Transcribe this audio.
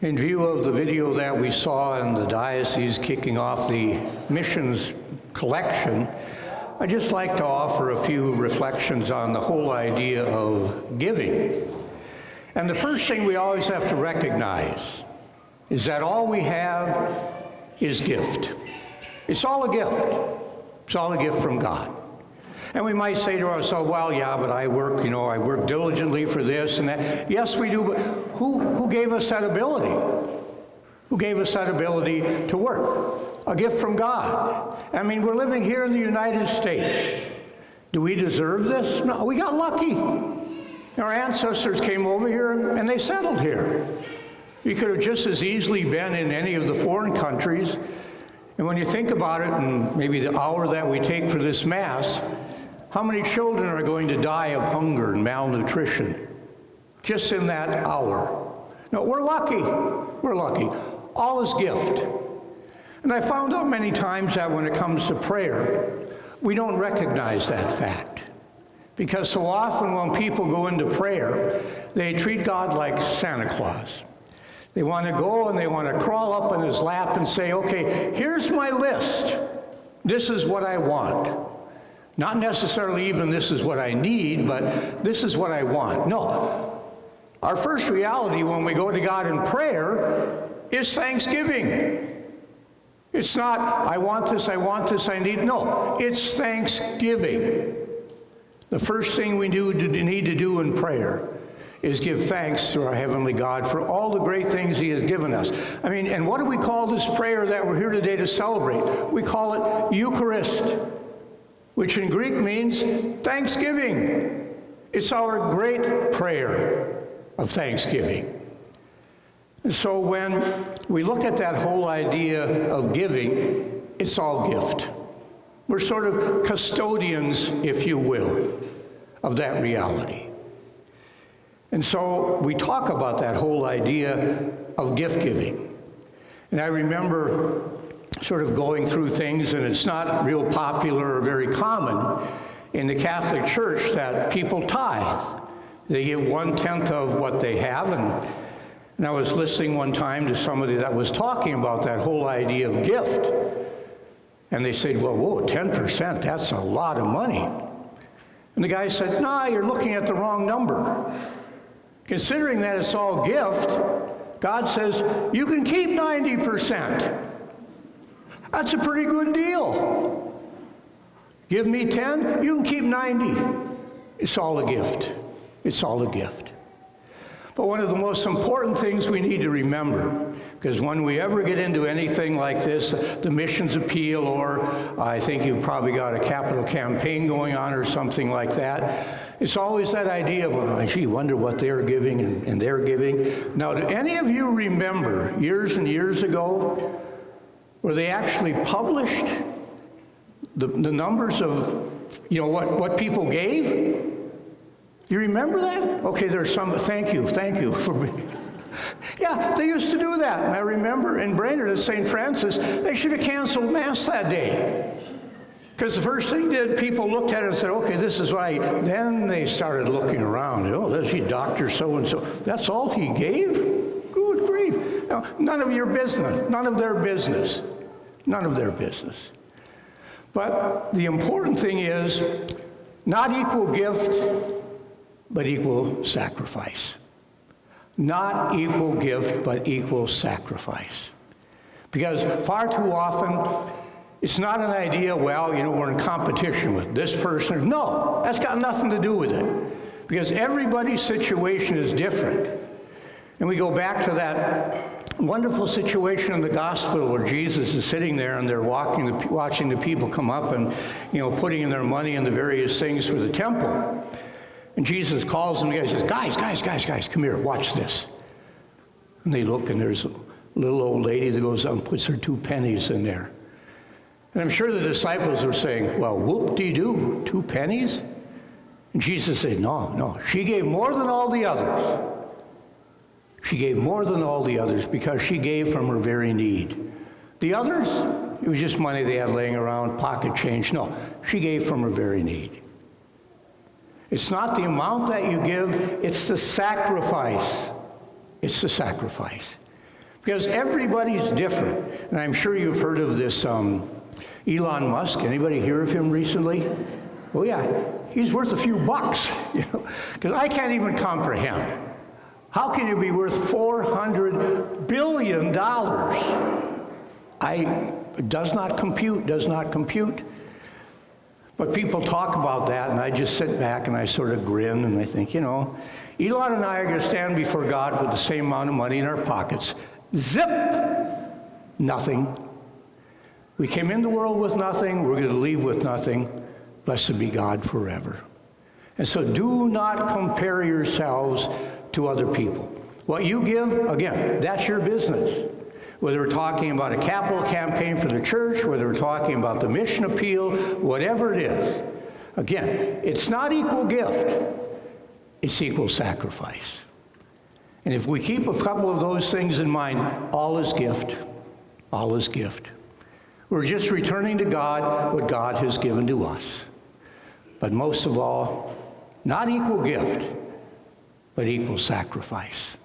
In view of the video that we saw in the diocese kicking off the missions collection, I'd just like to offer a few reflections on the whole idea of giving. And the first thing we always have to recognize is that all we have is gift. It's all a gift. It's all a gift from God. And we might say to ourselves, well, yeah, but I work diligently for this and that. Yes, we do, but who gave us that ability? Who gave us that ability to work? A gift from God. I mean, we're living here in the United States. Do we deserve this? No, we got lucky. Our ancestors came over here and they settled here. We could have just as easily been in any of the foreign countries. And when you think about it, and maybe the hour that we take for this Mass, how many children are going to die of hunger and malnutrition just in that hour? No, we're lucky. We're lucky. All is gift. And I found out many times that when it comes to prayer, we don't recognize that fact. Because so often when people go into prayer, they treat God like Santa Claus. They want to go and they want to crawl up in his lap and say, okay, here's my list. This is what I want. Not necessarily even this is what I need, but this is what I want. No. Our first reality when we go to God in prayer is thanksgiving. It's not, I want this, I need. No, it's thanksgiving. The first thing we need to do in prayer is give thanks to our Heavenly God for all the great things He has given us. I mean, and what do we call this prayer that we're here today to celebrate? We call it Eucharist, which in Greek means thanksgiving. It's our great prayer of thanksgiving. And so when we look at that whole idea of giving, it's all gift. We're sort of custodians, if you will, of that reality. And so we talk about that whole idea of gift giving. And I remember sort of going through things, and it's not real popular or very common in the Catholic Church that people tithe. They give 1/10 of what they have, and I was listening one time to somebody that was talking about that whole idea of gift. And they said, well, whoa, 10%, that's a lot of money. And the guy said, nah, you're looking at the wrong number. Considering that it's all gift, God says, you can keep 90%. That's a pretty good deal. Give me 10, you can keep 90. It's all a gift. It's all a gift. But one of the most important things we need to remember, because when we ever get into anything like this, the missions appeal, or I think you've probably got a capital campaign going on or something like that, it's always that idea of, well, gee, wonder what they're giving and they're giving. Now, do any of you remember years and years ago where they actually published the numbers of, what people gave? You remember that? Okay, there's some, thank you for yeah, they used to do that. And I remember in Brainerd at St. Francis, they should have canceled Mass that day. Because the first thing people looked at it and said, okay, this is right. Then they started looking around. Oh, there's he, Dr. So-and-so. That's all he gave? Good grief. Now, none of your business. None of their business. None of their business. But the important thing is not equal gift, but equal sacrifice. Not equal gift, but equal sacrifice. Because far too often, it's not an idea, well, we're in competition with this person. No, that's got nothing to do with it. Because everybody's situation is different. And we go back to that wonderful situation in the gospel where Jesus is sitting there and they're watching the people come up and, putting in their money in the various things for the temple. And Jesus calls them together and says, guys, come here, watch this. And they look, and there's a little old lady that goes out and puts her 2 pennies in there. And I'm sure the disciples were saying, well, whoop-de-doo, 2 pennies? And Jesus said, no, she gave more than all the others. She gave more than all the others because she gave from her very need. The others, it was just money they had laying around, pocket change. No, she gave from her very need. It's not the amount that you give, it's the sacrifice. It's the sacrifice. Because everybody's different. And I'm sure you've heard of this Elon Musk. Anybody hear of him recently? Oh yeah, he's worth a few bucks, because I can't even comprehend. How can you be worth $400 billion? Does not compute. But people talk about that, and I just sit back and I sort of grin, and I think, Elon and I are going to stand before God with the same amount of money in our pockets. Zip! Nothing. We came in the world with nothing, we're going to leave with nothing. Blessed be God forever. And so do not compare yourselves to other people. What you give, again, that's your business. Whether we're talking about a capital campaign for the church, whether we're talking about the mission appeal, whatever it is, again, it's not equal gift, it's equal sacrifice. And if we keep a couple of those things in mind, all is gift. All is gift. We're just returning to God what God has given to us. But most of all, not equal gift, but equal sacrifice.